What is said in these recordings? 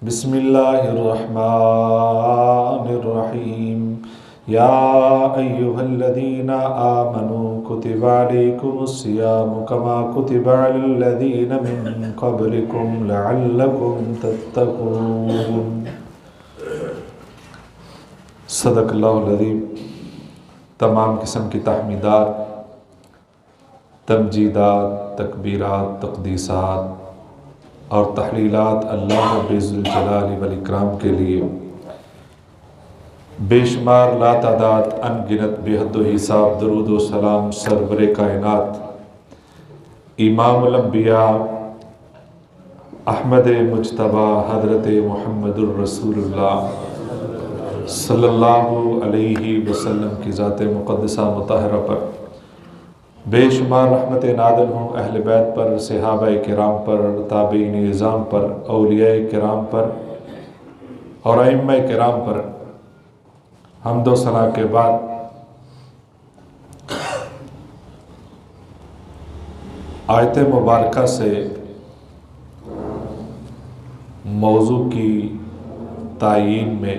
بسم اللہ الرحمن الرحیم یا ایہا الذین آمنوا کتب علیکم الصیام کما کتب علی الذین من قبلکم لعلکم تتقون۔ صدق اللہ العظیم۔ تمام قسم کی تحمیدات، تمجیدات، تکبیرات، تقدیسات اور تحلیلات اللہ رب ذوالجلال والاکرام کے لیے، بے شمار لا تعداد ان گنت بے حد و حساب درود و سلام سرور کائنات امام الانبیاء احمد مجتبیٰ حضرت محمد الرسول اللہ صلی اللہ علیہ وسلم کی ذات مقدسہ مطہرہ پر بے شمار رحمت نازل ہوں اہل بیت پر، صحابہ کرام پر، تابعین نظام پر، اولیاء کرام پر اور ائمہ کرام پر۔ حمد و ثنا کے بعد آیت مبارکہ سے موضوع کی تعیین میں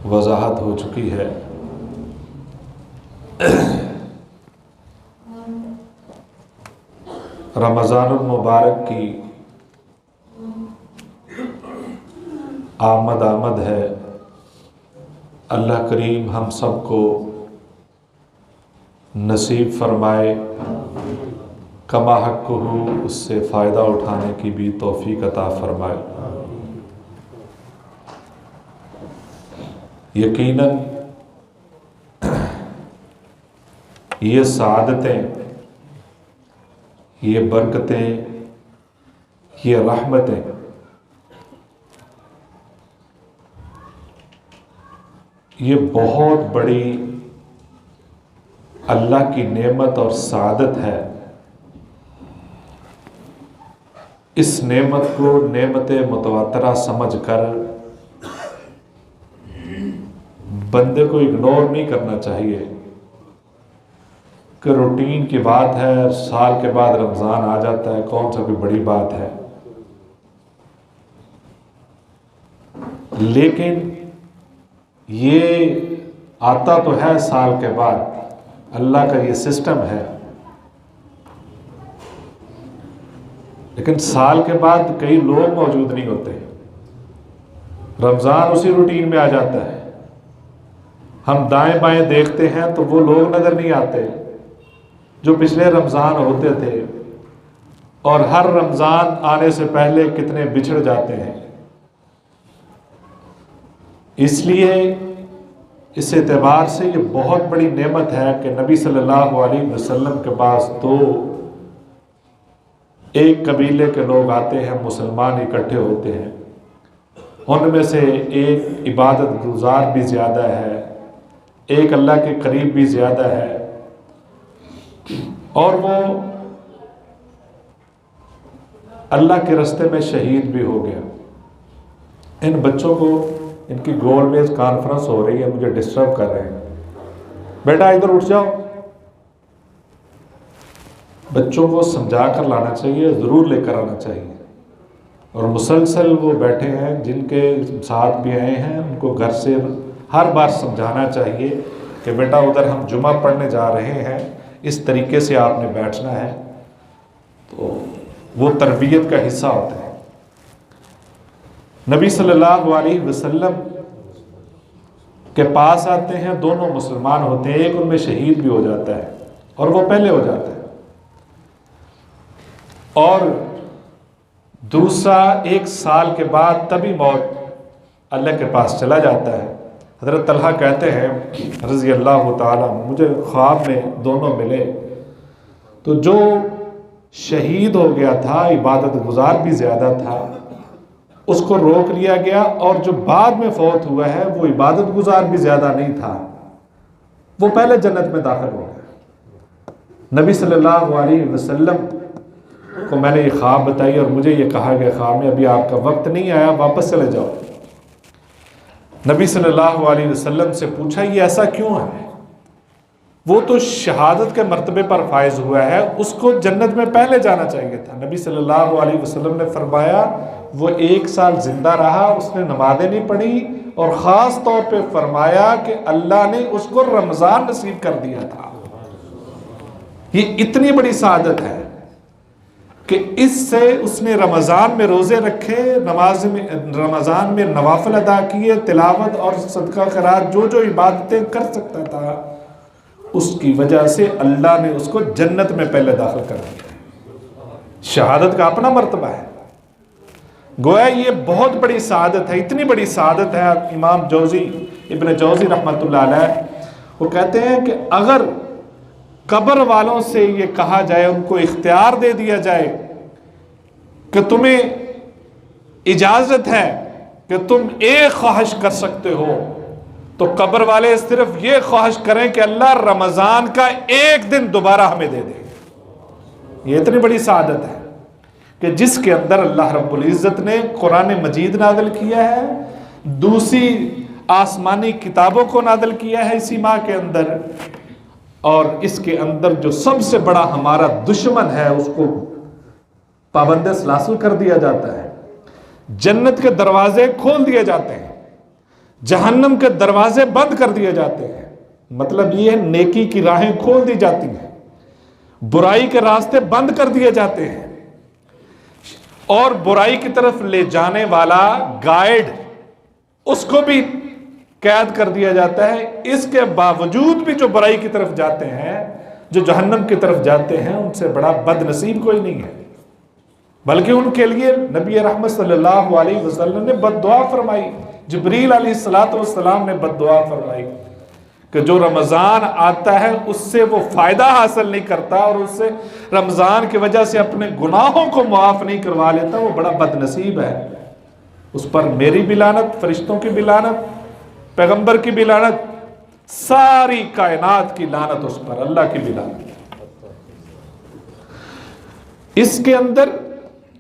وضاحت ہو چکی ہے۔ رمضان المبارک کی آمد ہے۔ اللہ کریم ہم سب کو نصیب فرمائے، کما حق ہو اس سے فائدہ اٹھانے کی بھی توفیق عطا فرمائے۔ یقیناً یہ سعادتیں، یہ برکتیں، یہ رحمتیں یہ بہت بڑی اللہ کی نعمت اور سعادت ہے۔ اس نعمت کو نعمت متواترہ سمجھ کر بندے کو اگنور نہیں کرنا چاہیے کہ روٹین کی بات ہے، سال کے بعد رمضان آ جاتا ہے، کون سا کوئی بڑی بات ہے۔ لیکن یہ آتا تو ہے سال کے بعد، اللہ کا یہ سسٹم ہے، لیکن سال کے بعد کئی لوگ موجود نہیں ہوتے۔ رمضان اسی روٹین میں آ جاتا ہے، ہم دائیں بائیں دیکھتے ہیں تو وہ لوگ نظر نہیں آتے جو پچھلے رمضان ہوتے تھے، اور ہر رمضان آنے سے پہلے کتنے بچھڑ جاتے ہیں۔ اس لیے اس اعتبار سے یہ بہت بڑی نعمت ہے کہ نبی صلی اللہ علیہ وسلم کے پاس تو ایک قبیلے کے لوگ آتے ہیں، مسلمان اکٹھے ہوتے ہیں، ان میں سے ایک عبادت گزار بھی زیادہ ہے، ایک اللہ کے قریب بھی زیادہ ہے، اور وہ اللہ کے راستے میں شہید بھی ہو گیا۔ ان بچوں کو، ان کی گول میز کانفرنس ہو رہی ہے، مجھے ڈسٹرب کر رہے ہیں، بیٹا ادھر اٹھ جاؤ۔ بچوں کو سمجھا کر لانا چاہیے، ضرور لے کر آنا چاہیے، اور مسلسل وہ بیٹھے ہیں، جن کے ساتھ بھی آئے ہیں ان کو گھر سے ہر بار سمجھانا چاہیے کہ بیٹا ادھر ہم جمعہ پڑھنے جا رہے ہیں، اس طریقے سے آپ نے بیٹھنا ہے۔ تو وہ تربیت کا حصہ ہوتا ہے۔ نبی صلی اللہ علیہ وسلم کے پاس آتے ہیں، دونوں مسلمان ہوتے ہیں، ایک ان میں شہید بھی ہو جاتا ہے اور وہ پہلے ہو جاتا ہے، اور دوسرا 1 سال کے بعد تبھی موت اللہ کے پاس چلا جاتا ہے۔ حضرت طلحہ کہتے ہیں رضی اللہ تعالیٰ، مجھے خواب میں دونوں ملے، تو جو شہید ہو گیا تھا، عبادت گزار بھی زیادہ تھا، اس کو روک لیا گیا، اور جو بعد میں فوت ہوا ہے وہ عبادت گزار بھی زیادہ نہیں تھا، وہ پہلے جنت میں داخل ہو گیا۔ نبی صلی اللہ علیہ وسلم کو میں نے یہ خواب بتائی، اور مجھے یہ کہا گیا خواب میں ابھی آپ کا وقت نہیں آیا، واپس چلے جاؤ۔ نبی صلی اللہ علیہ وسلم سے پوچھا یہ ایسا کیوں ہے؟ وہ تو شہادت کے مرتبے پر فائز ہوا ہے، اس کو جنت میں پہلے جانا چاہیے تھا۔ نبی صلی اللہ علیہ وسلم نے فرمایا وہ 1 سال زندہ رہا، اس نے نمازیں نہیں پڑھی، اور خاص طور پہ فرمایا کہ اللہ نے اس کو رمضان نصیب کر دیا تھا۔ یہ اتنی بڑی سعادت ہے کہ اس سے اس نے رمضان میں روزے رکھے، رمضان میں نوافل ادا کیے، تلاوت اور صدقہ خیرات جو جو عبادتیں کر سکتا تھا، اس کی وجہ سے اللہ نے اس کو جنت میں پہلے داخل کر دیا۔ شہادت کا اپنا مرتبہ ہے، گویا یہ بہت بڑی سعادت ہے، اتنی بڑی سعادت ہے۔ امام ابن جوزی رحمۃ اللہ علیہ وہ کہتے ہیں کہ اگر قبر والوں سے یہ کہا جائے، ان کو اختیار دے دیا جائے کہ تمہیں اجازت ہے کہ تم ایک خواہش کر سکتے ہو، تو قبر والے صرف یہ خواہش کریں کہ اللہ رمضان کا 1 دن دوبارہ ہمیں دے دے۔ یہ اتنی بڑی سعادت ہے کہ جس کے اندر اللہ رب العزت نے قرآن مجید نازل کیا ہے، دوسری آسمانی کتابوں کو نازل کیا ہے اسی ماہ کے اندر، اور اس کے اندر جو سب سے بڑا ہمارا دشمن ہے اس کو پابند سلاسل کر دیا جاتا ہے، جنت کے دروازے کھول دیے جاتے ہیں، جہنم کے دروازے بند کر دیے جاتے ہیں۔ مطلب یہ نیکی کی راہیں کھول دی جاتی ہیں، برائی کے راستے بند کر دیے جاتے ہیں، اور برائی کی طرف لے جانے والا گائیڈ اس کو بھی قید کر دیا جاتا ہے۔ اس کے باوجود بھی جو برائی کی طرف جاتے ہیں، جو جہنم کی طرف جاتے ہیں، ان سے بڑا بد نصیب کوئی نہیں ہے، بلکہ ان کے لیے نبی رحمت صلی اللہ علیہ وسلم نے بد دعا فرمائی، جبریل علیہ السلام نے بد دعا فرمائی کہ جو رمضان آتا ہے اس سے وہ فائدہ حاصل نہیں کرتا، اور اس سے رمضان کی وجہ سے اپنے گناہوں کو معاف نہیں کروا لیتا، وہ بڑا بد نصیب ہے۔ اس پر میری بھی لعنت، فرشتوں کی بھی لعنت، پیغمبر کی بھی لعنت، ساری کائنات کی لعنت اس پر، اللہ کی بھی لعنت۔ اس کے اندر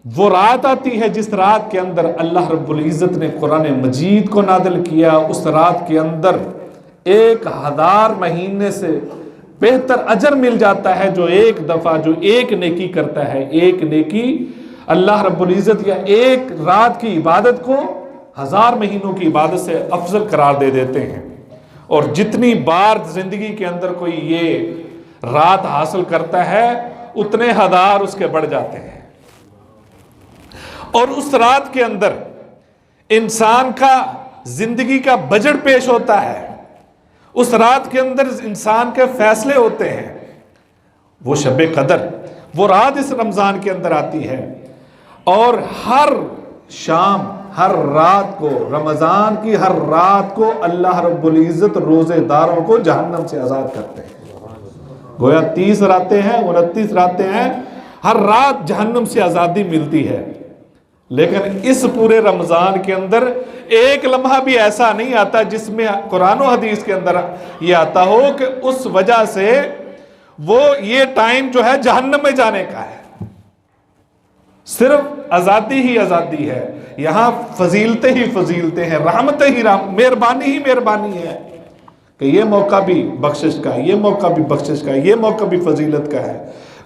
وہ رات آتی ہے جس رات کے اندر اللہ رب العزت نے قرآن مجید کو نازل کیا، اس رات کے اندر 1000 مہینے سے بہتر اجر مل جاتا ہے۔ جو ایک دفعہ جو ایک نیکی کرتا ہے، ایک نیکی اللہ رب العزت یا ایک رات کی عبادت کو 1000 مہینوں کی عبادت سے افضل قرار دے دیتے ہیں، اور جتنی بار زندگی کے اندر کوئی یہ رات حاصل کرتا ہے اتنے 1000 اس کے بڑھ جاتے ہیں۔ اور اس رات کے اندر انسان کا زندگی کا بجٹ پیش ہوتا ہے، اس رات کے اندر انسان کے فیصلے ہوتے ہیں۔ وہ شب قدر، وہ رات اس رمضان کے اندر آتی ہے، اور ہر شام، ہر رات کو، رمضان کی ہر رات کو اللہ رب العزت روزے داروں کو جہنم سے آزاد کرتے ہیں۔ گویا 30 راتیں ہیں، 29 راتیں ہیں، ہر رات جہنم سے آزادی ملتی ہے۔ لیکن اس پورے رمضان کے اندر ایک لمحہ بھی ایسا نہیں آتا جس میں قرآن و حدیث کے اندر یہ آتا ہو کہ اس وجہ سے وہ یہ ٹائم جو ہے جہنم میں جانے کا ہے۔ صرف آزادی ہی آزادی ہے، یہاں فضیلتیں ہی فضیلتیں ہیں، رحمتیں ہی مہربانی ہی مہربانی ہے، کہ یہ موقع بھی بخشش کا، یہ موقع بھی بخشش کا، یہ موقع بھی فضیلت کا ہے۔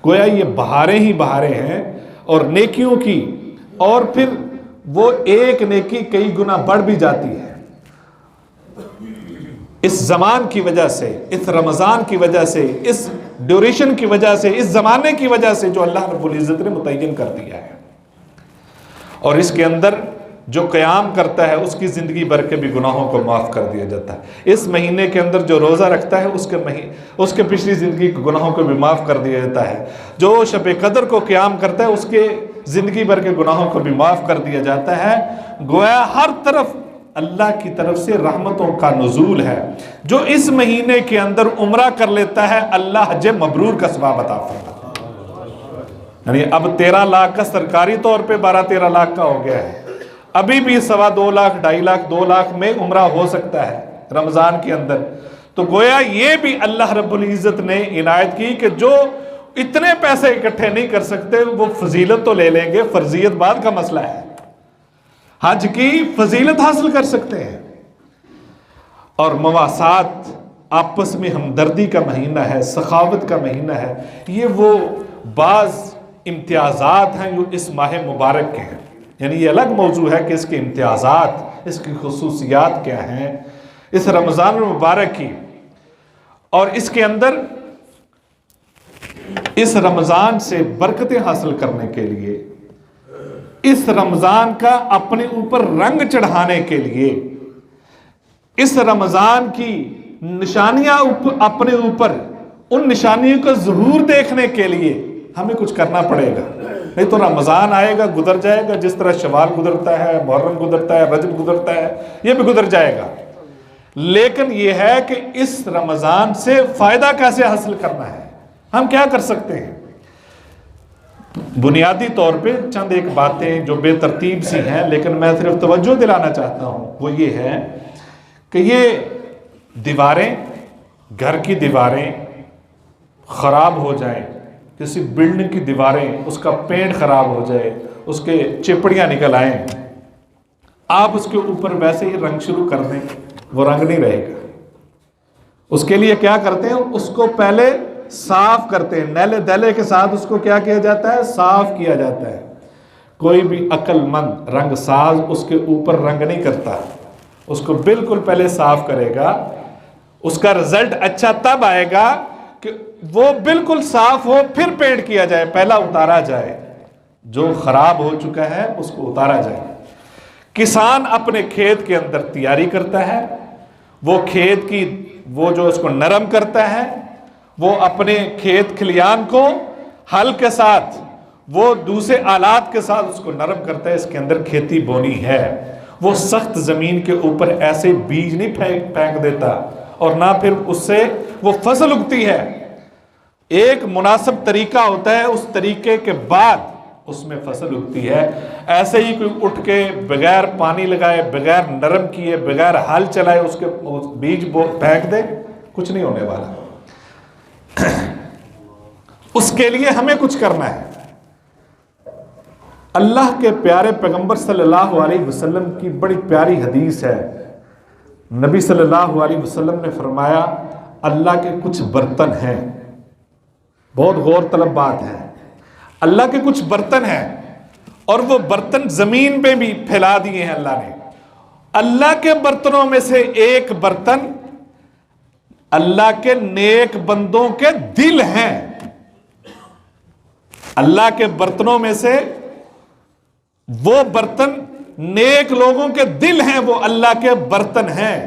گویا یہ بہاریں ہی بہاریں ہیں اور نیکیوں کی، اور پھر وہ ایک نیکی کئی گنا بڑھ بھی جاتی ہے۔ اس زمان کی وجہ سے، اس رمضان کی وجہ سے، اس ڈیوریشن کی وجہ سے، اس زمانے کی وجہ سے جو اللہ رب العزت نے متعین کر دیا ہے، اور اس کے اندر جو قیام کرتا ہے اس کی زندگی بھر کے بھی گناہوں کو معاف کر دیا جاتا ہے۔ اس مہینے کے اندر جو روزہ رکھتا ہے اس کے پچھلی زندگی کے گناہوں کو بھی معاف کر دیا جاتا ہے۔ جو شب قدر کو قیام کرتا ہے اس کے زندگی بھر کے گناہوں کو بھی معاف کر دیا جاتا ہے۔ گویا ہر طرف اللہ کی طرف سے رحمتوں کا نزول ہے۔ جو اس مہینے کے اندر عمرہ کر لیتا ہے اللہ حج مبرور کا ثواب عطا فرماتا ہے۔ یعنی اب 13 لاکھ کا سرکاری طور پہ 12-13 لاکھ کا ہو گیا ہے، ابھی بھی 2.25 لاکھ 2.5 لاکھ 2 لاکھ میں عمرہ ہو سکتا ہے رمضان کے اندر۔ تو گویا یہ بھی اللہ رب العزت نے عنایت کی کہ جو اتنے پیسے اکٹھے نہیں کر سکتے وہ فضیلت تو لے لیں گے، فرضیت بعد کا مسئلہ ہے، حج کی فضیلت حاصل کر سکتے ہیں۔ اور مواسات، آپس میں ہمدردی کا مہینہ ہے، سخاوت کا مہینہ ہے، یہ وہ بعض امتیازات ہیں جو اس ماہ مبارک کے ہیں۔ یعنی یہ الگ موضوع ہے کہ اس کے امتیازات، اس کی خصوصیات کیا ہیں اس رمضان المبارک کی، اور اس کے اندر اس رمضان سے برکتیں حاصل کرنے کے لیے، اس رمضان کا اپنے اوپر رنگ چڑھانے کے لیے، اس رمضان کی نشانیاں اپنے اوپر ان نشانیوں کا ظہور دیکھنے کے لیے ہمیں کچھ کرنا پڑے گا، نہیں تو رمضان آئے گا گزر جائے گا، جس طرح شوال گزرتا ہے، محرم گزرتا ہے، رجب گزرتا ہے، یہ بھی گزر جائے گا۔ لیکن یہ ہے کہ اس رمضان سے فائدہ کیسے حاصل کرنا ہے، ہم کیا کر سکتے ہیں۔ بنیادی طور پہ چند ایک باتیں جو بے ترتیب سی ہیں، لیکن میں صرف توجہ دلانا چاہتا ہوں، وہ یہ ہے کہ یہ دیواریں، گھر کی دیواریں خراب ہو جائیں، کسی بلڈنگ کی دیواریں اس کا پینٹ خراب ہو جائے، اس کے چپڑیاں نکل آئیں، آپ اس کے اوپر ویسے ہی رنگ شروع کر دیں، وہ رنگ نہیں رہے گا۔ اس کے لیے کیا کرتے ہیں، اس کو پہلے صاف کرتے ہیں، نیلے دھیلے کے ساتھ اس کو کیا کیا جاتا ہے، صاف کیا جاتا ہے۔ کوئی بھی عقل مند رنگ ساز اس کے اوپر رنگ نہیں کرتا، اس کو بالکل پہلے صاف کرے گا۔ اس کا رزلٹ اچھا تب آئے گا کہ وہ بالکل صاف ہو، پھر پینٹ کیا جائے، پہلا اتارا جائے، جو خراب ہو چکا ہے اس کو اتارا جائے۔ کسان اپنے کھیت کے اندر تیاری کرتا ہے، وہ کھیت کی وہ جو اس کو نرم کرتا ہے، وہ اپنے کھیت کھلیان کو ہل کے ساتھ، وہ دوسرے آلات کے ساتھ اس کو نرم کرتا ہے، اس کے اندر کھیتی بونی ہے۔ وہ سخت زمین کے اوپر ایسے بیج نہیں پھینک دیتا، اور نہ پھر اس سے وہ فصل اگتی ہے۔ ایک مناسب طریقہ ہوتا ہے، اس طریقے کے بعد اس میں فصل اگتی ہے۔ ایسے ہی کوئی اٹھ کے بغیر پانی لگائے، بغیر نرم کیے، بغیر ہل چلائے اس کے بیج پھینک دے، کچھ نہیں ہونے والا۔ اس کے لیے ہمیں کچھ کرنا ہے۔ اللہ کے پیارے پیغمبر صلی اللہ علیہ وسلم کی بڑی پیاری حدیث ہے۔ نبی صلی اللہ علیہ وسلم نے فرمایا، اللہ کے کچھ برتن ہیں، بہت غور طلب بات ہے، اللہ کے کچھ برتن ہیں، اور وہ برتن زمین پہ بھی پھیلا دیے ہیں اللہ نے۔ اللہ کے برتنوں میں سے ایک برتن اللہ کے نیک بندوں کے دل ہیں۔ اللہ کے برتنوں میں سے وہ برتن نیک لوگوں کے دل ہیں، وہ اللہ کے برتن ہیں۔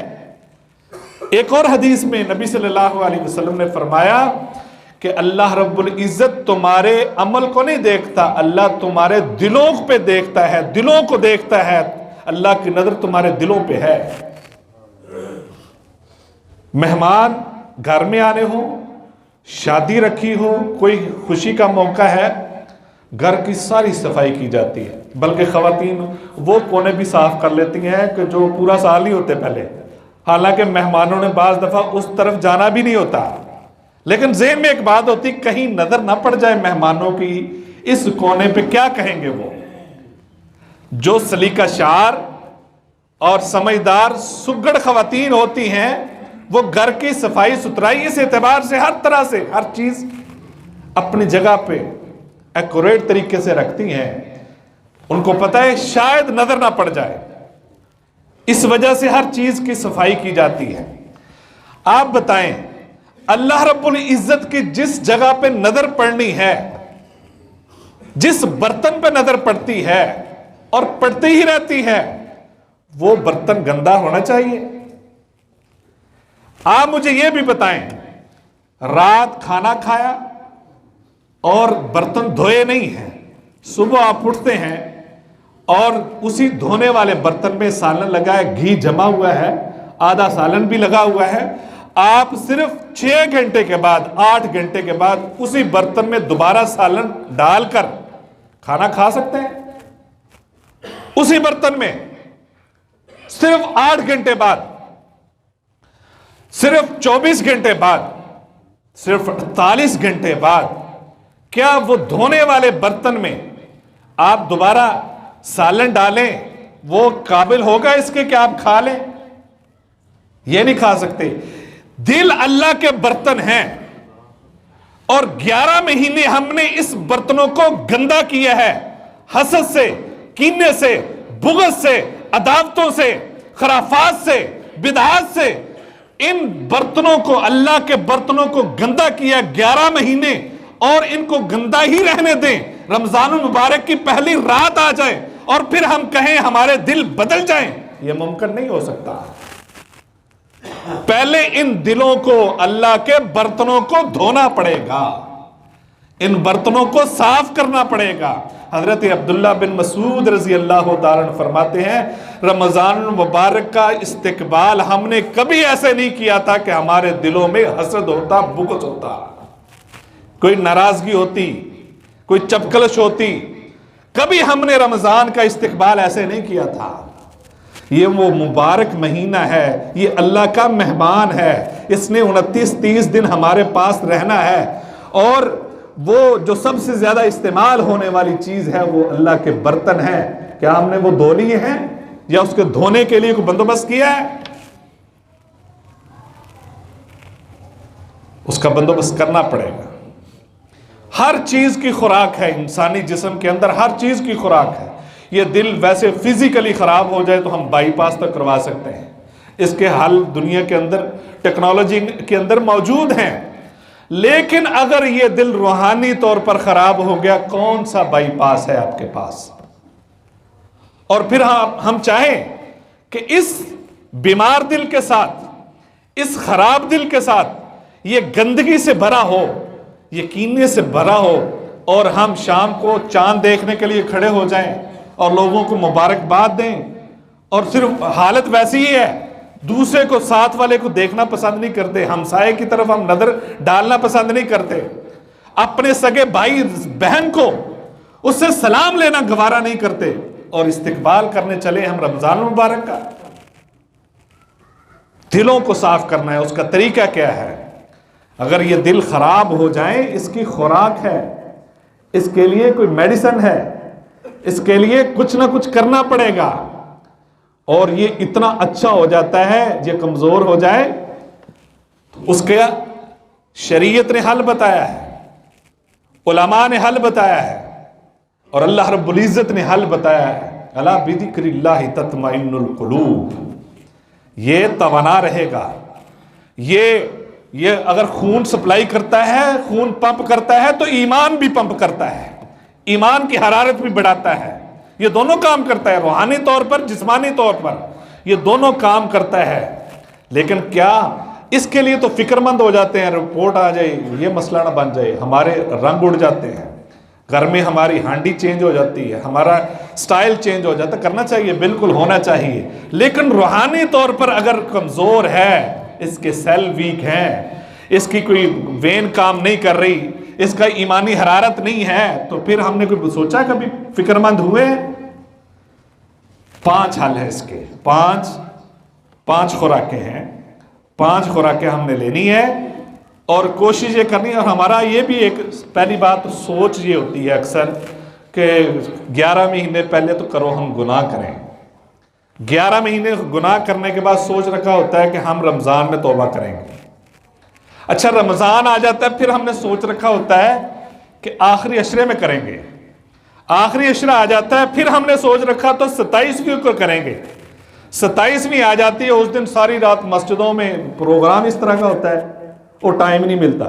ایک اور حدیث میں نبی صلی اللہ علیہ وسلم نے فرمایا کہ اللہ رب العزت تمہارے عمل کو نہیں دیکھتا، اللہ تمہارے دلوں پہ دیکھتا ہے، دلوں کو دیکھتا ہے، اللہ کی نظر تمہارے دلوں پہ ہے۔ مہمان گھر میں آنے ہو، شادی رکھی ہو، کوئی خوشی کا موقع ہے، گھر کی ساری صفائی کی جاتی ہے، بلکہ خواتین وہ کونے بھی صاف کر لیتی ہیں کہ جو پورا سال نہیں ہوتے پہلے، حالانکہ مہمانوں نے بعض دفعہ اس طرف جانا بھی نہیں ہوتا، لیکن ذہن میں ایک بات ہوتی، کہیں نظر نہ پڑ جائے مہمانوں کی اس کونے پہ، کیا کہیں گے وہ۔ جو سلیقہ شعار اور سمجھدار سگڑ خواتین ہوتی ہیں، وہ گھر کی صفائی ستھرائی اس اعتبار سے ہر طرح سے ہر چیز اپنی جگہ پہ ایکوریٹ طریقے سے رکھتی ہیں، ان کو پتہ ہے شاید نظر نہ پڑ جائے، اس وجہ سے ہر چیز کی صفائی کی جاتی ہے۔ آپ بتائیں، اللہ رب العزت کی جس جگہ پہ نظر پڑنی ہے، جس برتن پہ نظر پڑتی ہے اور پڑتی ہی رہتی ہے، وہ برتن گندا ہونا چاہیے؟ آپ مجھے یہ بھی بتائیں، رات کھانا کھایا اور برتن دھوئے نہیں ہیں، صبح آپ اٹھتے ہیں اور اسی دھونے والے برتن میں سالن لگا ہے، گھی جمع ہوا ہے، آدھا سالن بھی لگا ہوا ہے، آپ صرف 6 گھنٹے کے بعد 8 گھنٹے کے بعد اسی برتن میں دوبارہ سالن ڈال کر کھانا کھا سکتے ہیں؟ اسی برتن میں صرف 8 گھنٹے بعد، صرف 24 گھنٹے بعد، صرف 48 گھنٹے بعد، کیا وہ دھونے والے برتن میں آپ دوبارہ سالن ڈالیں، وہ قابل ہوگا اس کے کہ آپ کھا لیں؟ یہ نہیں کھا سکتے۔ دل اللہ کے برتن ہیں، اور 11 مہینے ہم نے اس برتنوں کو گندا کیا ہے، حسد سے، کینے سے، بغض سے، عداوتوں سے، خرافات سے، بدعات سے، ان برتنوں کو، اللہ کے برتنوں کو گندا کیا 11 مہینے، اور ان کو گندا ہی رہنے دیں، رمضان المبارک کی پہلی رات آ جائے اور پھر ہم کہیں ہمارے دل بدل جائیں، یہ ممکن نہیں ہو سکتا۔ پہلے ان دلوں کو، اللہ کے برتنوں کو دھونا پڑے گا، ان برتنوں کو صاف کرنا پڑے گا۔ حضرت عبداللہ بن مسعود رضی اللہ تعالیٰ عنہ فرماتے ہیں رمضان المبارک کا استقبال ہم نے کبھی ایسے نہیں کیا تھا کہ ہمارے دلوں میں حسد ہوتا، بغض ہوتا، کوئی ناراضگی ہوتی، کوئی چپکلش ہوتی، کبھی ہم نے رمضان کا استقبال ایسے نہیں کیا تھا۔ یہ وہ مبارک مہینہ ہے، یہ اللہ کا مہمان ہے، اس نے 29-30 دن ہمارے پاس رہنا ہے، اور وہ جو سب سے زیادہ استعمال ہونے والی چیز ہے وہ اللہ کے برتن ہیں۔ کیا ہم نے وہ دھو لیے ہیں یا اس کے دھونے کے لیے کوئی بندوبست کیا ہے؟ اس کا بندوبست کرنا پڑے گا۔ ہر چیز کی خوراک ہے، انسانی جسم کے اندر ہر چیز کی خوراک ہے۔ یہ دل ویسے فزیکلی خراب ہو جائے تو ہم بائی پاس تک کروا سکتے ہیں، اس کے حل دنیا کے اندر، ٹیکنالوجی کے اندر موجود ہیں، لیکن اگر یہ دل روحانی طور پر خراب ہو گیا، کون سا بائی پاس ہے آپ کے پاس؟ اور پھر ہم چاہیں کہ اس بیمار دل کے ساتھ، اس خراب دل کے ساتھ، یہ گندگی سے بھرا ہو، یہ کینے سے بھرا ہو، اور ہم شام کو چاند دیکھنے کے لیے کھڑے ہو جائیں اور لوگوں کو مبارکباد دیں، اور صرف حالت ویسی ہی ہے، دوسرے کو، ساتھ والے کو دیکھنا پسند نہیں کرتے، ہمسائے کی طرف ہم نظر ڈالنا پسند نہیں کرتے، اپنے سگے بھائی بہن کو اس سے سلام لینا گوارا نہیں کرتے، اور استقبال کرنے چلے ہم رمضان المبارک کا۔ دلوں کو صاف کرنا ہے، اس کا طریقہ کیا ہے؟ اگر یہ دل خراب ہو جائیں، اس کی خوراک ہے، اس کے لیے کوئی میڈیسن ہے، اس کے لیے کچھ نہ کچھ کرنا پڑے گا، اور یہ اتنا اچھا ہو جاتا ہے، یہ کمزور ہو جائے تو اس کا شریعت نے حل بتایا ہے، علماء نے حل بتایا ہے، اور اللہ رب العزت نے حل بتایا ہے۔ الا بذکر اللہ تطمئن القلوب، یہ توانا رہے گا، یہ اگر خون سپلائی کرتا ہے، خون پمپ کرتا ہے، تو ایمان بھی پمپ کرتا ہے، ایمان کی حرارت بھی بڑھاتا ہے، یہ دونوں کام کرتا ہے، روحانی طور پر، جسمانی طور پر، یہ دونوں کام کرتا ہے۔ لیکن کیا اس کے لیے تو فکر مند ہو جاتے ہیں، رپورٹ آ جائے، یہ مسئلہ نہ بن جائے، ہمارے رنگ اڑ جاتے ہیں، گھر میں ہماری ہانڈی چینج ہو جاتی ہے، ہمارا سٹائل چینج ہو جاتا ہے۔ کرنا چاہیے، بالکل ہونا چاہیے، لیکن روحانی طور پر اگر کمزور ہے، اس کے سیل ویک ہیں، اس کی کوئی وین کام نہیں کر رہی، اس کا ایمانی حرارت نہیں ہے، تو پھر ہم نے کوئی سوچا، کبھی فکر مند ہوئے؟ 5 حل ہے اس کے، 5 خوراکیں ہیں، 5 خوراکیں ہم نے لینی ہے، اور کوشش یہ کرنی ہے۔ اور ہمارا یہ بھی ایک پہلی بات سوچ یہ ہوتی ہے اکثر کہ 11 مہینے پہلے تو کرو ہم گناہ کریں، 11 مہینے گناہ کرنے کے بعد سوچ رکھا ہوتا ہے کہ ہم رمضان میں توبہ کریں گے۔ اچھا، رمضان آ جاتا ہے، پھر ہم نے سوچ رکھا ہوتا ہے کہ آخری عشرے میں کریں گے، آخری عشرہ آ جاتا ہے، پھر ہم نے سوچ رکھا تو 27ویں کو کریں گے، 27ویں آ جاتی ہے، اس دن ساری رات مسجدوں میں پروگرام اس طرح کا ہوتا ہے، وہ ٹائم نہیں ملتا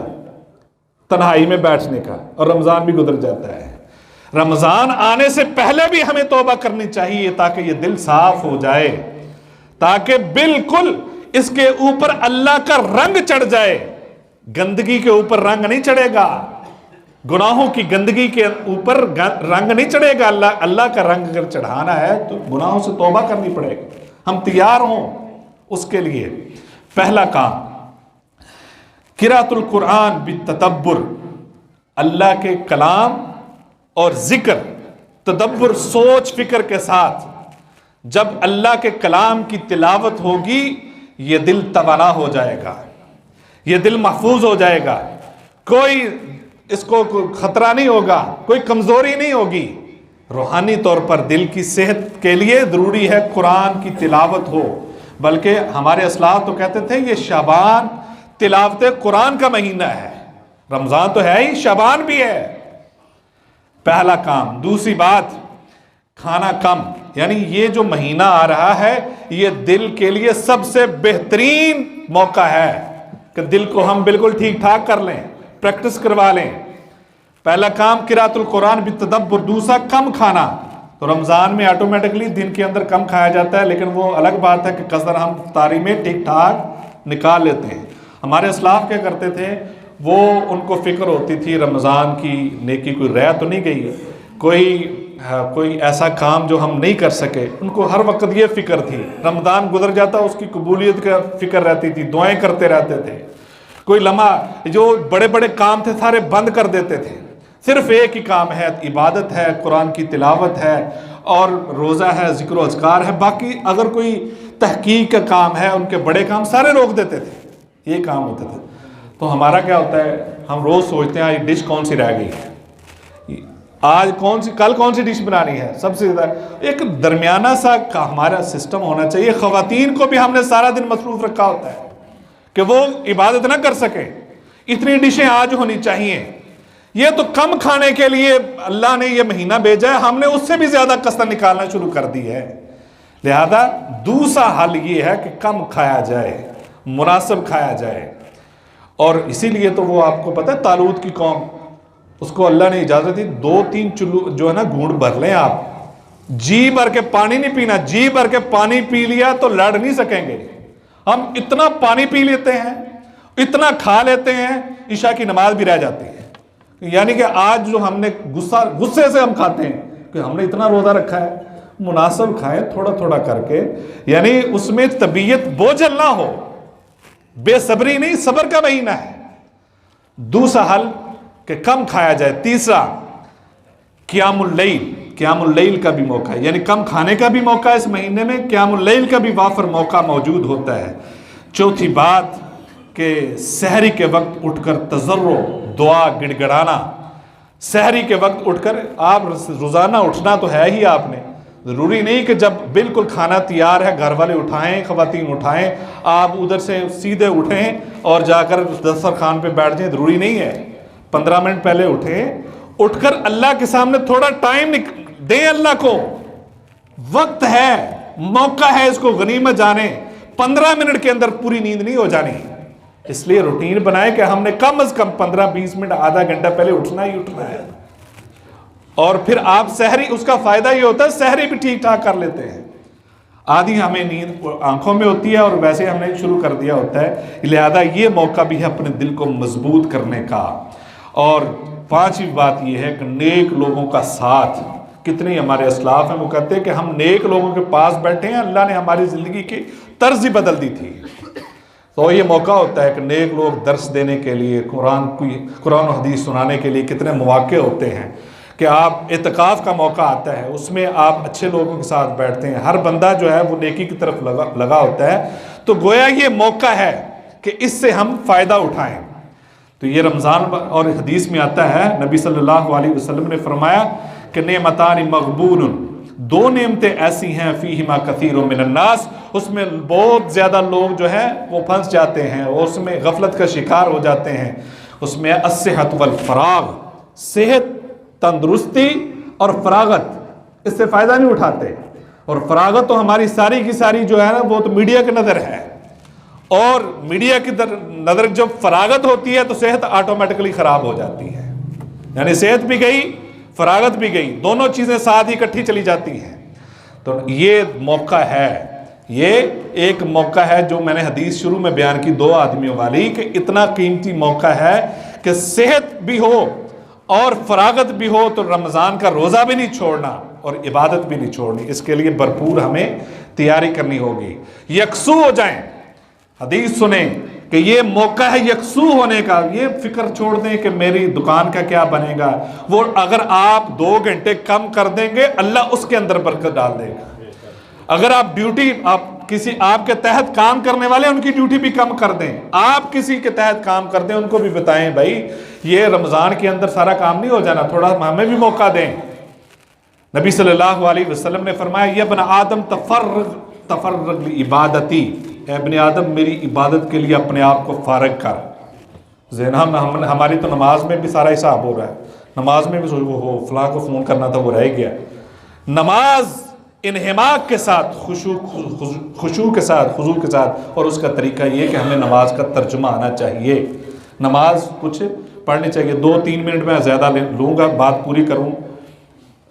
تنہائی میں بیٹھنے کا، اور رمضان بھی گزر جاتا ہے۔ رمضان آنے سے پہلے بھی ہمیں توبہ کرنی چاہیے، تاکہ یہ دل صاف ہو جائے، تاکہ بالکل اس کے اوپر اللہ کا رنگ چڑھ جائے۔ گندگی کے اوپر رنگ نہیں چڑھے گا، گناہوں کی گندگی کے اوپر رنگ نہیں چڑھے گا، اللہ کا رنگ اگر چڑھانا ہے تو گناہوں سے توبہ کرنی پڑے گی، ہم تیار ہوں اس کے لیے۔ پہلا کام قراءۃ القرآن بالتدبر، اللہ کے کلام اور ذکر، تدبر، سوچ فکر کے ساتھ جب اللہ کے کلام کی تلاوت ہوگی، یہ دل توانا ہو جائے گا، یہ دل محفوظ ہو جائے گا، کوئی اس کو خطرہ نہیں ہوگا، کوئی کمزوری نہیں ہوگی۔ روحانی طور پر دل کی صحت کے لیے ضروری ہے قرآن کی تلاوت ہو، بلکہ ہمارے اسلاف تو کہتے تھے یہ شعبان تلاوت قرآن کا مہینہ ہے، رمضان تو ہے ہی، شعبان بھی ہے۔ پہلا کام۔ دوسری بات کھانا کم، یعنی یہ جو مہینہ آ رہا ہے یہ دل کے لیے سب سے بہترین موقع ہے کہ دل کو ہم بالکل ٹھیک ٹھاک کر لیں، پریکٹس کروا لیں۔ پہلا کام قراءۃ القرآن بالتدبر، دوسرا کم کھانا۔ تو رمضان میں آٹومیٹکلی دن کے اندر کم کھایا جاتا ہے، لیکن وہ الگ بات ہے کہ قدر ہم افطاری میں ٹھیک ٹھاک نکال لیتے ہیں۔ ہمارے اسلاف کیا کرتے تھے، وہ ان کو فکر ہوتی تھی رمضان کی نیکی کوئی رہ تو نہیں گئی، کوئی ایسا کام جو ہم نہیں کر سکے، ان کو ہر وقت یہ فکر تھی۔ رمضان گزر جاتا اس کی قبولیت کا فکر رہتی تھی، دعائیں کرتے رہتے تھے۔ کوئی لمحہ جو بڑے بڑے کام تھے سارے بند کر دیتے تھے، صرف ایک ہی کام ہے، عبادت ہے، قرآن کی تلاوت ہے اور روزہ ہے، ذکر و اذکار ہے۔ باقی اگر کوئی تحقیق کا کام ہے، ان کے بڑے کام سارے روک دیتے تھے، یہ کام ہوتا تھا۔ تو ہمارا کیا ہوتا ہے، ہم روز سوچتے ہیں یہ ڈش کون سی رہ گئی ہے، آج کل کون سی ڈش بنانی ہے۔ سب سے زیادہ ایک درمیانہ سا ہمارا سسٹم ہونا چاہیے۔ خواتین کو بھی ہم نے سارا دن مصروف رکھا ہوتا ہے کہ وہ عبادت نہ کر سکیں، اتنی ڈشیں آج ہونی چاہیے۔ یہ تو کم کھانے کے لیے اللہ نے یہ مہینہ بھیجا ہے، ہم نے اس سے بھی زیادہ کسر نکالنا شروع کر دی ہے۔ لہذا دوسرا حل یہ ہے کہ کم کھایا جائے، مناسب کھایا جائے۔ اور اسی لیے تو وہ آپ کو پتہ ہے طالوت کی قوم، اس کو اللہ نے اجازت دی 2-3 چلو جو ہے نا گھونٹ بھر لیں آپ، جی بھر کے پانی نہیں پینا، جی بھر کے پانی پی لیا تو لڑ نہیں سکیں گے۔ ہم اتنا پانی پی لیتے ہیں، اتنا کھا لیتے ہیں، عشاء کی نماز بھی رہ جاتی ہے۔ یعنی کہ آج جو ہم نے غصے سے ہم کھاتے ہیں کہ ہم نے اتنا روزہ رکھا ہے، مناسب کھائیں تھوڑا تھوڑا کر کے، یعنی اس میں طبیعت بوجھل نہ ہو، بے صبری نہیں، صبر کا مہینہ ہے۔ دوسرا حل کہ کم کھایا جائے۔ تیسرا قیام اللیل، قیام اللیل کا بھی موقع ہے، یعنی کم کھانے کا بھی موقع ہے اس مہینے میں، قیام اللیل کا بھی وافر موقع موجود ہوتا ہے۔ چوتھی بات کہ سحری کے وقت اٹھ کر تضرع، دعا گڑ گڑانا۔ سحری کے وقت اٹھ کر آپ روزانہ اٹھنا تو ہے ہی، آپ نے ضروری نہیں کہ جب بالکل کھانا تیار ہے گھر والے اٹھائیں، خواتین اٹھائیں، آپ ادھر سے سیدھے اٹھیں اور جا کر دسترخوان پہ بیٹھ جائیں، ضروری نہیں ہے۔ 15 منٹ پہلے اٹھیں، اٹھ کر اللہ کے سامنے تھوڑا ٹائم دیں، اللہ کو وقت ہے، موقع ہے، اس کو غنیمت جانیں۔ 15 منٹ کے اندر پوری نیند نہیں ہو جانی، اس لیے روٹین بنائیں کہ ہم نے کم از کم 15-20 منٹ، آدھا گھنٹہ پہلے اٹھنا ہی اٹھنا ہے۔ اور پھر آپ سحری، اس کا فائدہ یہ ہوتا ہے سحری بھی ٹھیک ٹھاک کر لیتے ہیں۔ آدھی ہمیں نیند آنکھوں میں ہوتی ہے اور ویسے ہم نے شروع کر دیا ہوتا ہے، لہذا یہ موقع بھی ہے اپنے دل کو مضبوط کرنے کا۔ اور 5ویں بات یہ ہے کہ نیک لوگوں کا ساتھ۔ کتنے ہمارے اسلاف ہیں وہ کہتے ہیں کہ ہم نیک لوگوں کے پاس بیٹھے ہیں، اللہ نے ہماری زندگی کی طرز ہی بدل دی تھی۔ تو یہ موقع ہوتا ہے کہ نیک لوگ درس دینے کے لیے، قرآن و حدیث سنانے کے لیے کتنے مواقع ہوتے ہیں کہ آپ اعتکاف کا موقع آتا ہے، اس میں آپ اچھے لوگوں کے ساتھ بیٹھتے ہیں، ہر بندہ جو ہے وہ نیکی کی طرف لگا ہوتا ہے۔ تو گویا یہ موقع ہے کہ اس سے ہم فائدہ اٹھائیں۔ تو یہ رمضان، اور حدیث میں آتا ہے نبی صلی اللہ علیہ وسلم نے فرمایا کہ نعمتان مغبون، 2 نعمتیں ایسی ہیں فیہما کثیر من الناس، اس میں بہت زیادہ لوگ جو ہیں وہ پھنس جاتے ہیں اور اس میں غفلت کا شکار ہو جاتے ہیں۔ اس میں الصحت والفراغ، صحت، تندرستی اور فراغت، اس سے فائدہ نہیں اٹھاتے۔ اور فراغت تو ہماری ساری کی ساری جو ہے نا وہ تو میڈیا کی نظر ہے، اور میڈیا کی نظر جب فراغت ہوتی ہے تو صحت آٹومیٹکلی خراب ہو جاتی ہے، یعنی صحت بھی گئی، فراغت بھی گئی، دونوں چیزیں ساتھ ہی اکٹھی چلی جاتی ہیں۔ تو یہ موقع ہے، یہ ایک موقع ہے جو میں نے حدیث شروع میں بیان کی 2 آدمیوں والی، کہ اتنا قیمتی موقع ہے کہ صحت بھی ہو اور فراغت بھی ہو تو رمضان کا روزہ بھی نہیں چھوڑنا اور عبادت بھی نہیں چھوڑنی، اس کے لیے بھرپور ہمیں تیاری کرنی ہوگی۔ یکسو ہو جائیں، حدیث سنیں کہ یہ موقع ہے یکسو ہونے کا، یہ فکر چھوڑ دیں کہ میری دکان کا کیا بنے گا، وہ اگر آپ 2 گھنٹے کم کر دیں گے اللہ اس کے اندر برکت ڈال دے گا۔ اگر آپ ڈیوٹی، آپ کے تحت کام کرنے والے ان کی ڈیوٹی بھی کم کر دیں، آپ کسی کے تحت کام کر دیں، ان کو بھی بتائیں بھائی یہ رمضان کے اندر سارا کام نہیں ہو جانا، تھوڑا ہمیں بھی موقع دیں۔ نبی صلی اللہ علیہ وسلم نے فرمایا یا ابن آدم تفرغ لعبادتی، اے ابن آدم میری عبادت کے لیے اپنے آپ کو فارغ کر۔ ہماری تو نماز میں بھی سارا حساب ہو رہا ہے، نماز میں بھی وہ فلاں کو فون کرنا تھا وہ رہ گیا، نماز انہماک کے ساتھ، خشوع کے ساتھ، خضوع کے ساتھ، اور اس کا طریقہ یہ کہ ہمیں نماز کا ترجمہ آنا چاہیے. نماز کچھ پڑھنی چاہیے. 2-3 منٹ میں زیادہ لوں گا، بات پوری کروں.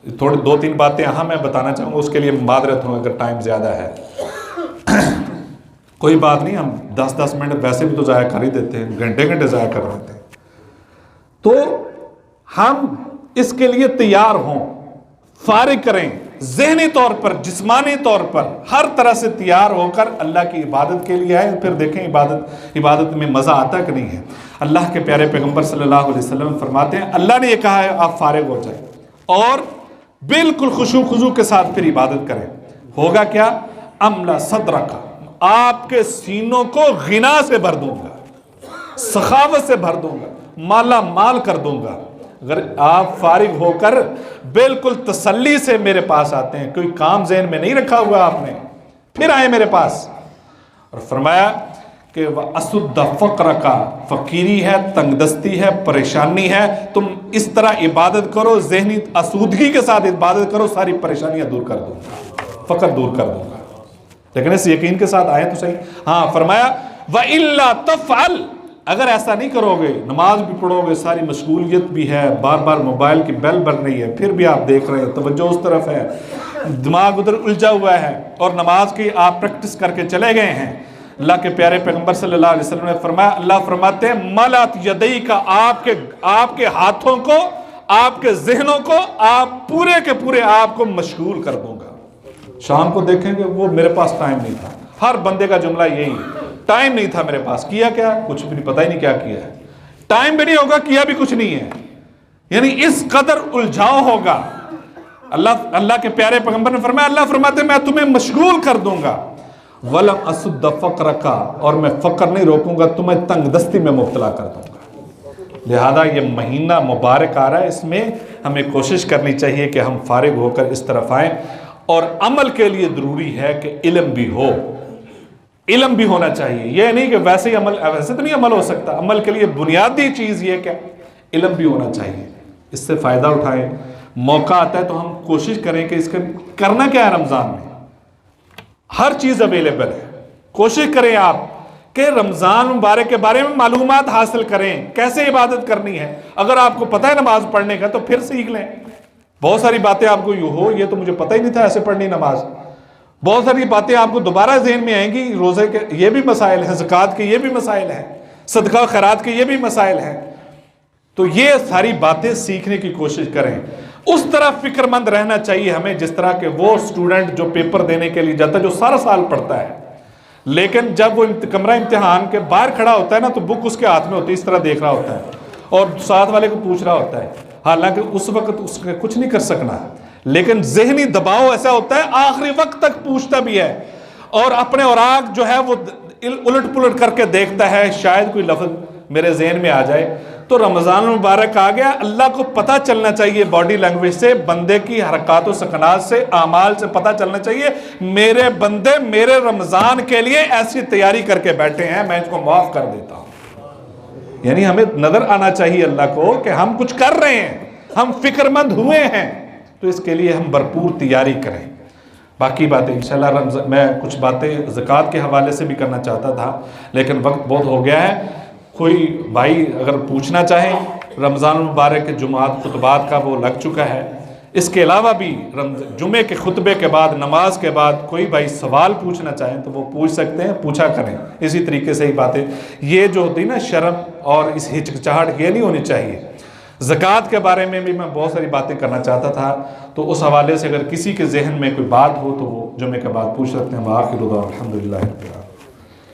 تھوڑی 2-3 باتیں اہم میں بتانا چاہوں گا، اس کے لیے معذرت ہوں اگر ٹائم زیادہ ہے. کوئی بات نہیں، ہم 10-10 منٹ ویسے بھی تو ضائع کر ہی دیتے ہیں، گھنٹے ضائع کر دیتے ہیں. تو ہم اس کے لیے تیار ہوں، فارغ کریں ذہنی طور پر، جسمانی طور پر، ہر طرح سے تیار ہو کر اللہ کی عبادت کے لیے آئے. پھر دیکھیں عبادت میں مزہ آتا کہ نہیں ہے. اللہ کے پیارے پیغمبر صلی اللہ علیہ وسلم فرماتے ہیں اللہ نے یہ کہا ہے آپ فارغ ہو جائیں اور بالکل خشوع خضوع کے ساتھ پھر عبادت کریں. ہوگا کیا؟ املا صدرک، آپ کے سینوں کو غنا سے بھر دوں گا، سخاوت سے بھر دوں گا، مالا مال کر دوں گا. اگر آپ فارغ ہو کر بالکل تسلی سے میرے پاس آتے ہیں، کوئی کام ذہن میں نہیں رکھا ہوا آپ نے، پھر آئے میرے پاس. اور فرمایا کہ وَأَسُدَّ فَقْرَكَ، فقیری ہے، تنگ دستی ہے، پریشانی ہے، تم اس طرح عبادت کرو، ذہنی آسودگی کے ساتھ عبادت کرو، ساری پریشانیاں دور کر دوں گا، فقر دور کر دوں گا. لیکن اس یقین کے ساتھ آئے تو صحیح. ہاں فرمایا وَإِلَّا تَفْعَلْ، اگر ایسا نہیں کرو گے، نماز بھی پڑھو گے، ساری مشغولیت بھی ہے، بار بار موبائل کی بیل بج رہی ہے، پھر بھی آپ دیکھ رہے ہیں، توجہ اس طرف ہے، دماغ ادھر الجھا ہوا ہے، اور نماز کی آپ پریکٹس کر کے چلے گئے ہیں. اللہ کے پیارے پیغمبر صلی اللہ علیہ وسلم نے فرمایا، اللہ فرماتے ہیں ملات یدئی کا، آپ کے ہاتھوں کو، آپ کے ذہنوں کو، آپ پورے کے پورے آپ کو مشغول کر دوں گا. شام کو دیکھیں گے وہ میرے پاس ٹائم نہیں تھا. ہر بندے کا جملہ یہی ہے، ٹائم نہیں تھا میرے پاس. کیا کیا؟ کچھ بھی نہیں، پتہ ہی نہیں کیا کیا ہے. ٹائم بھی نہیں ہوگا، کیا بھی کچھ نہیں ہے. یعنی اس قدر الجھاؤ ہوگا. اللہ کے پیارے پیغمبر نے فرمایا، اللہ فرماتے ہیں میں تمہیں مشغول کر دوں گا. وَلَمْ أَسُدَّ فَقْرَكَ، اور میں فقر نہیں روکوں گا، تمہیں تنگ دستی میں مبتلا کر دوں گا. لہذا یہ مہینہ مبارک آ رہا ہے، اس میں ہمیں کوشش کرنی چاہیے کہ ہم فارغ ہو کر اس طرف آئیں. اور عمل کے لیے ضروری ہے کہ علم بھی ہو، علم بھی ہونا چاہیے. یہ نہیں کہ ویسے ہی عمل، ویسے تو نہیں عمل ہو سکتا. عمل کے لیے بنیادی چیز یہ کہ علم بھی ہونا چاہیے. اس سے فائدہ اٹھائیں. موقع آتا ہے تو ہم کوشش کریں کہ اس کا کرنا کیا ہے. رمضان میں ہر چیز اویلیبل ہے. کوشش کریں آپ کہ رمضان مبارک کے بارے میں معلومات حاصل کریں، کیسے عبادت کرنی ہے. اگر آپ کو پتہ ہے نماز پڑھنے کا تو پھر سیکھ لیں. بہت ساری باتیں آپ کو یہ تو مجھے پتہ ہی نہیں تھا ایسے پڑھنی نماز. بہت ساری باتیں آپ کو دوبارہ ذہن میں آئیں گی. روزے کے یہ بھی مسائل ہیں، زکوٰۃ کے یہ بھی مسائل ہیں، صدقہ و خیرات کے یہ بھی مسائل ہیں. تو یہ ساری باتیں سیکھنے کی کوشش کریں. اس طرح فکر مند رہنا چاہیے ہمیں جس طرح کہ وہ سٹوڈنٹ جو پیپر دینے کے لیے جاتا ہے، جو سارا سال پڑھتا ہے، لیکن جب وہ کمرہ امتحان کے باہر کھڑا ہوتا ہے نا تو بک اس کے ہاتھ میں ہوتی ہے، اس طرح دیکھ رہا ہوتا ہے اور ساتھ والے کو پوچھ رہا ہوتا ہے. حالانکہ اس وقت اس کا کچھ نہیں کر سکنا، لیکن ذہنی دباؤ ایسا ہوتا ہے آخری وقت تک پوچھتا بھی ہے اور اپنے اوراق جو ہے وہ الٹ پلٹ کر کے دیکھتا ہے، شاید کوئی لفظ میرے ذہن میں آ جائے. تو رمضان مبارک آ گیا، اللہ کو پتہ چلنا چاہیے باڈی لینگویج سے، بندے کی حرکات و سکنات سے، اعمال سے پتہ چلنا چاہیے میرے بندے میرے رمضان کے لیے ایسی تیاری کر کے بیٹھے ہیں، میں اس کو معاف کر دیتا ہوں. یعنی ہمیں نظر آنا چاہیے اللہ کو کہ ہم کچھ کر رہے ہیں، ہم فکر مند ہوئے ہیں. تو اس کے لیے ہم بھرپور تیاری کریں. باقی باتیں انشاءاللہ میں کچھ باتیں زکوٰۃ کے حوالے سے بھی کرنا چاہتا تھا لیکن وقت بہت ہو گیا ہے. کوئی بھائی اگر پوچھنا چاہیں، رمضان المبارک کے جمعات خطبات کا وہ لگ چکا ہے. اس کے علاوہ بھی جمعے کے خطبے کے بعد، نماز کے بعد کوئی بھائی سوال پوچھنا چاہیں تو وہ پوچھ سکتے ہیں، پوچھا کریں. اسی طریقے سے ہی باتیں یہ جو ہوتی نا شرم اور اس ہچکچاہٹ یہ نہیں ہونی چاہیے. زکوٰۃ کے بارے میں بھی میں بہت ساری باتیں کرنا چاہتا تھا، تو اس حوالے سے اگر کسی کے ذہن میں کوئی بات ہو تو وہ جمعے کے بعد پوچھ سکتے ہیں. وآخر دعوانا الحمدللہ رب العالمین.